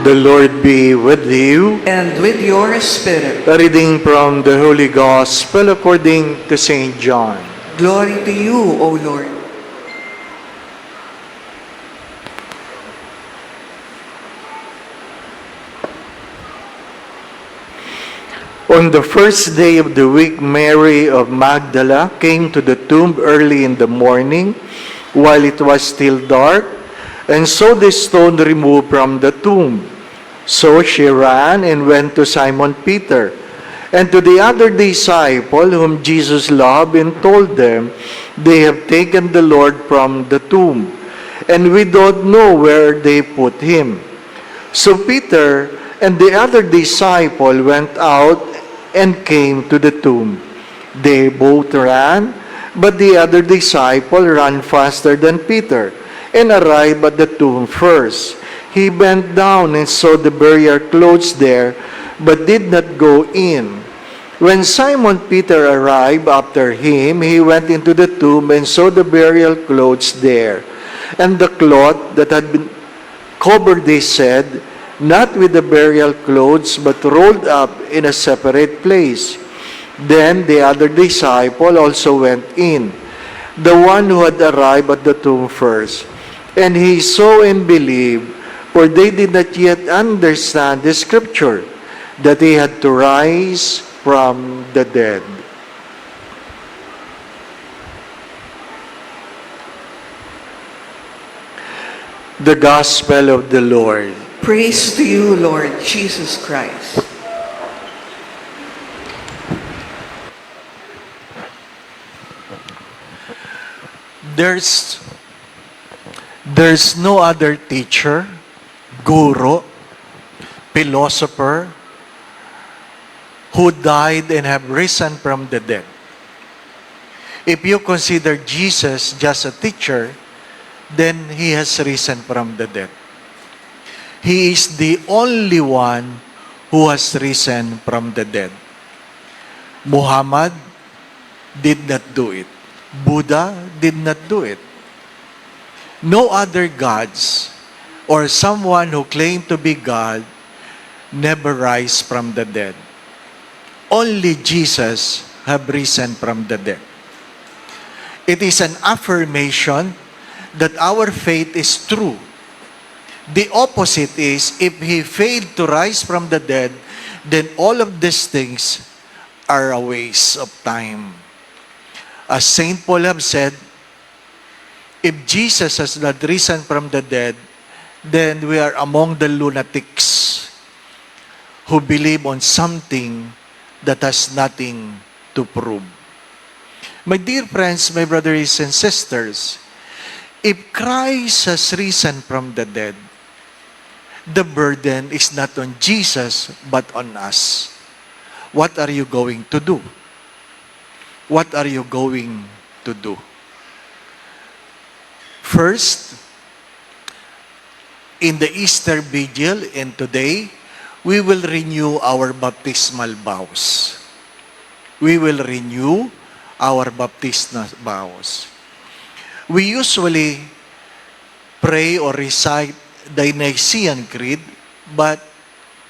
The Lord be with you. And with your spirit. A reading from the Holy Gospel according to St. John. Glory to you, O Lord. On the first day of the week, Mary of Magdala came to the tomb early in the morning while it was still dark, and saw the stone removed from the tomb. So she ran and went to Simon Peter and to the other disciple whom Jesus loved, and told them, "They have taken the Lord from the tomb, and we don't know where they put him." So Peter and the other disciple went out and came to the tomb. They both ran, but the other disciple ran faster than Peter and arrived at the tomb first. He bent down and saw the burial clothes there, but did not go in. When Simon Peter arrived after him, he went into the tomb and saw the burial clothes there, and the cloth that had been covered his head, not with the burial clothes, but rolled up in a separate place. Then the other disciple also went in, the one who had arrived at the tomb first. And he saw and believed, for they did not yet understand the scripture, that he had to rise from the dead. The Gospel of the Lord. Praise to you, Lord Jesus Christ. There's no other teacher, guru, philosopher who died and have risen from the dead. If you consider Jesus just a teacher, then he has risen from the dead. He is the only one who has risen from the dead. Muhammad did not do it. Buddha did not do it. No other gods or someone who claimed to be God never rise from the dead. Only Jesus have risen from the dead. It is an affirmation that our faith is true. The opposite is, if he failed to rise from the dead, then all of these things are a waste of time. As St. Paul have said, if Jesus has not risen from the dead, then we are among the lunatics who believe on something that has nothing to prove. My dear friends, my brothers and sisters, if Christ has risen from the dead, the burden is not on Jesus, but on us. What are you going to do? What are you going to do? First, in the Easter Vigil and today, we will renew our baptismal vows. We will renew our baptismal vows. We usually pray or recite the Nicene Creed, but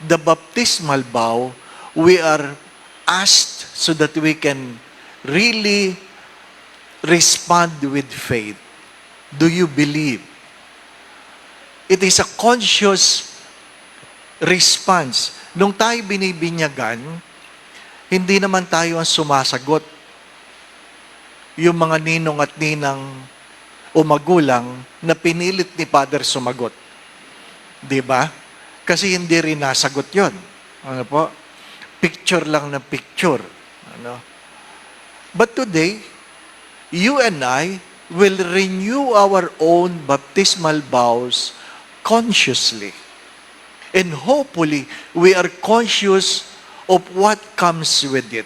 the baptismal vow, we are asked so that we can really respond with faith. Do you believe? It is a conscious response. Nung tayo binibinyagan, hindi naman tayo ang sumasagot. Yung mga ninong at ninang o magulang na pinilit ni Father sumagot. Di ba? Kasi hindi rin nasagot yon. Ano po? Picture lang na picture. Ano? But today, you and I will renew our own baptismal vows consciously. And hopefully, we are conscious of what comes with it.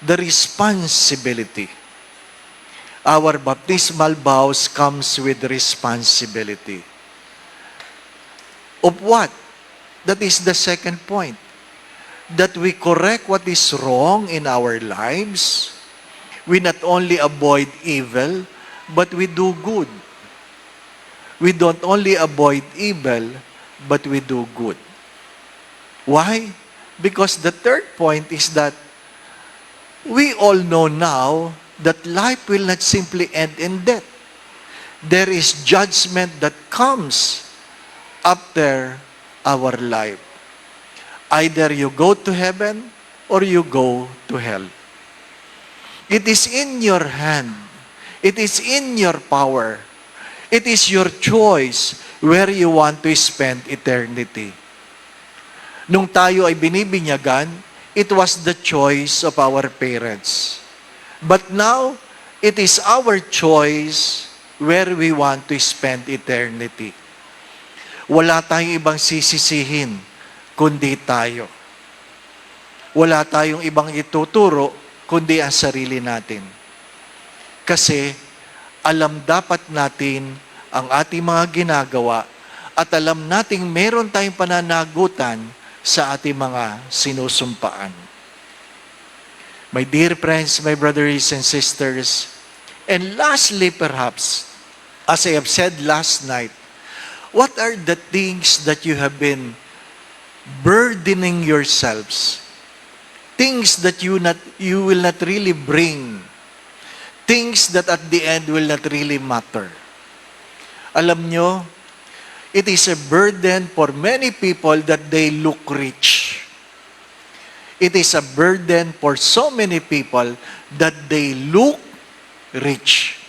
The responsibility. Our baptismal vows comes with responsibility. Of what? That is the second point. That we correct what is wrong in our lives. We not only avoid evil, but we do good. We don't only avoid evil, but we do good. Why? Because the third point is that we all know now that life will not simply end in death. There is judgment that comes after our life. Either you go to heaven or you go to hell. It is in your hand. It is in your power. It is your choice where you want to spend eternity. Nung tayo ay binibinyagan, it was the choice of our parents. But now, it is our choice where we want to spend eternity. Wala tayong ibang sisisihin, kundi tayo. Wala tayong ibang ituturo, kundi ang sarili natin. Kasi, alam dapat natin ang ating mga ginagawa at alam nating meron tayong pananagutan sa ating mga sinusumpaan. My dear friends, my brothers and sisters, and lastly perhaps, as I have said last night, what are the things that you have been burdening yourselves? Things that you will not really bring. Things that at the end will not really matter. Alam nyo, it is a burden for many people that they look rich. It is a burden for so many people that they look rich.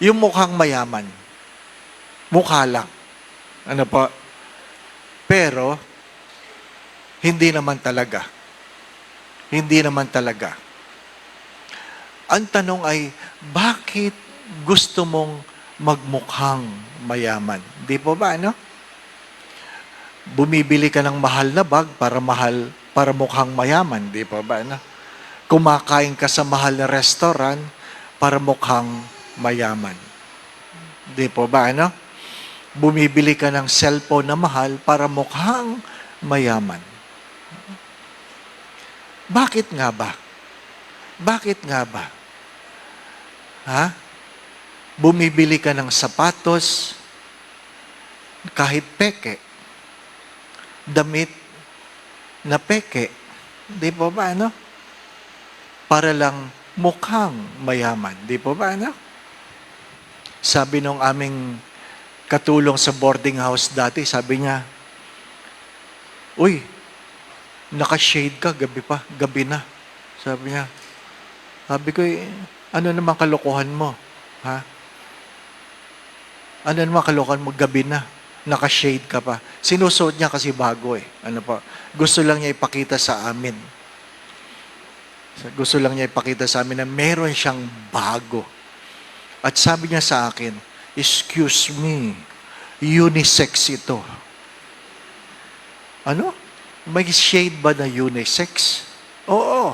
Yung mukhang mayaman. Mukha lang. Ano po? Pero, hindi naman talaga. Hindi naman talaga. Ang tanong ay, bakit gusto mong magmukhang mayaman? Di po ba, ano? Bumibili ka ng mahal na bag para mukhang mayaman. Di po ba, ano? Kumakain ka sa mahal na restaurant para mukhang mayaman. Di po ba, ano? Bumibili ka ng cellphone na mahal para mukhang mayaman. Bakit nga ba? Bakit nga ba? Ha? Bumibili ka ng sapatos kahit peke. Damit na peke. Di po ba, ano? Para lang mukhang mayaman. Di po ba, ano? Sabi nung aming katulong sa boarding house dati, sabi niya, uy, naka-shade ka, gabi na. Sabi niya, sabi ko, ano naman kalokohan mo? Ha? Ano naman kalokohan mo, gabi na. Naka-shade ka pa. Sinusuot niya kasi bago eh. Ano pa? Gusto lang niya ipakita sa amin. Gusto lang niya ipakita sa amin na meron siyang bago. At sabi niya sa akin, excuse me, unisex ito. Ano? May shade ba na unisex? Oo.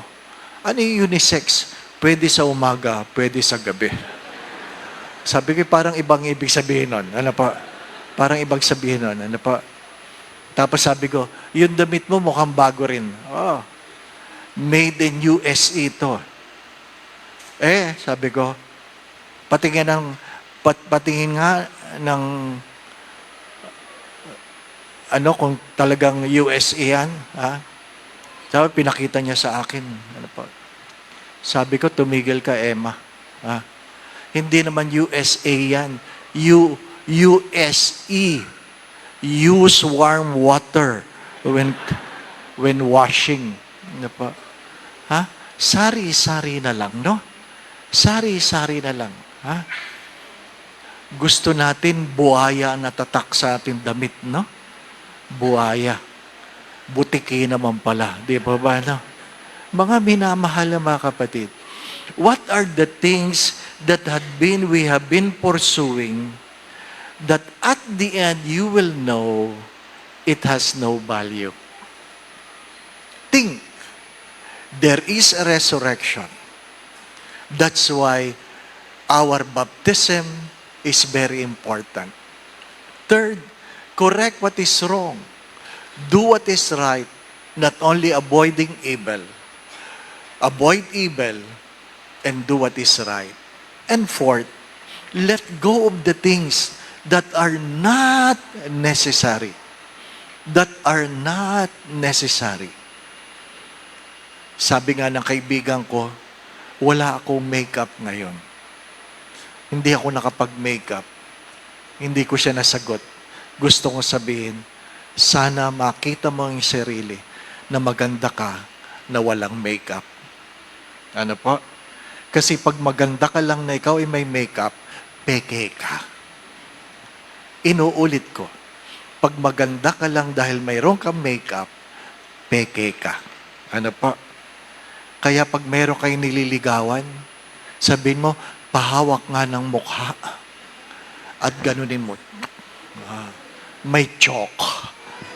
Ano yung unisex? Pwede sa umaga, pwede sa gabi. Sabi ko, parang ibang ibig sabihin nun. Ano pa? Parang ibang sabihin nun. Ano pa? Tapos sabi ko, yung damit mo mukhang bago rin. Oh. Made in USA ito. Sabi ko, patingin nga ng ano kung talagang USA yan, ha? Sabi, pinakita niya sa akin. Ano po? Sabi ko, tumigil ka, Emma. Ha? Hindi naman USA yan. USE. Use warm water when washing. Ano po? Ha? Sari-sari na lang, no? Sari-sari na lang. Ha? Gusto natin buhaya na tatak sa ating damit, no? Buhaya. Butiki naman pala. Di ba ba, no? Mga minamahal na mga kapatid, what are the things that we have been pursuing that at the end you will know it has no value? Think. There is a resurrection. That's why our baptism is very important. Third, correct what is wrong. Do what is right, not only avoiding evil. Avoid evil and do what is right. And fourth, let go of the things that are not necessary. That are not necessary. Sabi nga ng kaibigan ko, wala akong makeup ngayon. Hindi ako nakapag-makeup. Hindi ko siya nasagot. Gusto kong sabihin, sana makita mo ang sarili na maganda ka na walang makeup. Ano po? Kasi pag maganda ka lang na ikaw ay may makeup, peke ka. Inuulit ko, pag maganda ka lang dahil mayroon kang makeup, peke ka. Ano po? Kaya pag mayroon kayong nililigawan, sabihin mo, pahawak nga ng mukha. At ganunin mo. May chalk.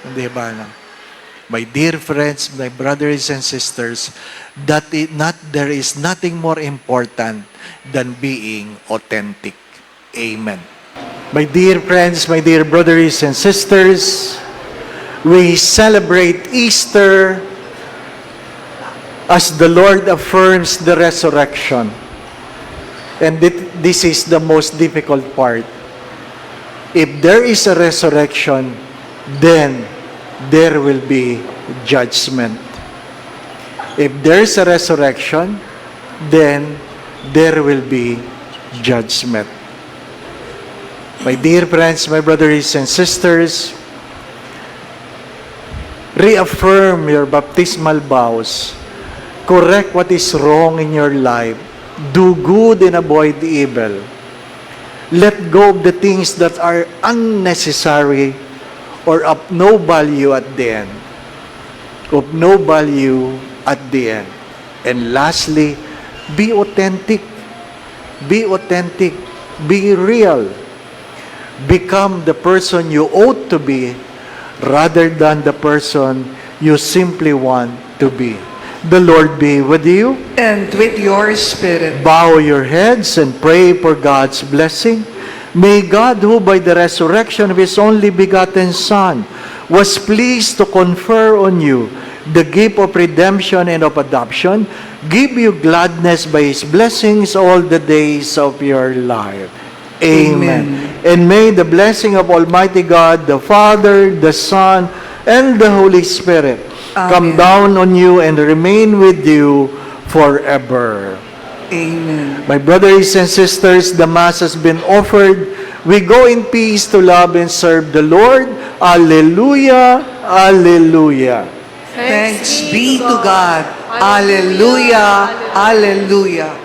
Hindi ba? My dear friends, my brothers and sisters, there is nothing more important than being authentic. Amen. My dear friends, my dear brothers and sisters, we celebrate Easter as the Lord affirms the resurrection. And this is the most difficult part. If there is a resurrection, then there will be judgment. If there is a resurrection, then there will be judgment. My dear friends, my brothers and sisters, reaffirm your baptismal vows. Correct what is wrong in your life. Do good and avoid evil. Let go of the things that are unnecessary or of no value at the end. Of no value at the end. And lastly, be authentic. Be authentic. Be real. Become the person you ought to be rather than the person you simply want to be. The Lord be with you. And with your spirit. Bow your heads and pray for God's blessing. May God, who by the resurrection of His only begotten Son was pleased to confer on you the gift of redemption and of adoption, give you gladness by His blessings all the days of your life. Amen. And may the blessing of Almighty God, the Father, the Son, and the Holy Spirit come down on you and remain with you forever. Amen. My brothers and sisters, the Mass has been offered. We go in peace to love and serve the Lord. Alleluia, alleluia. Thanks be to God. Alleluia, alleluia.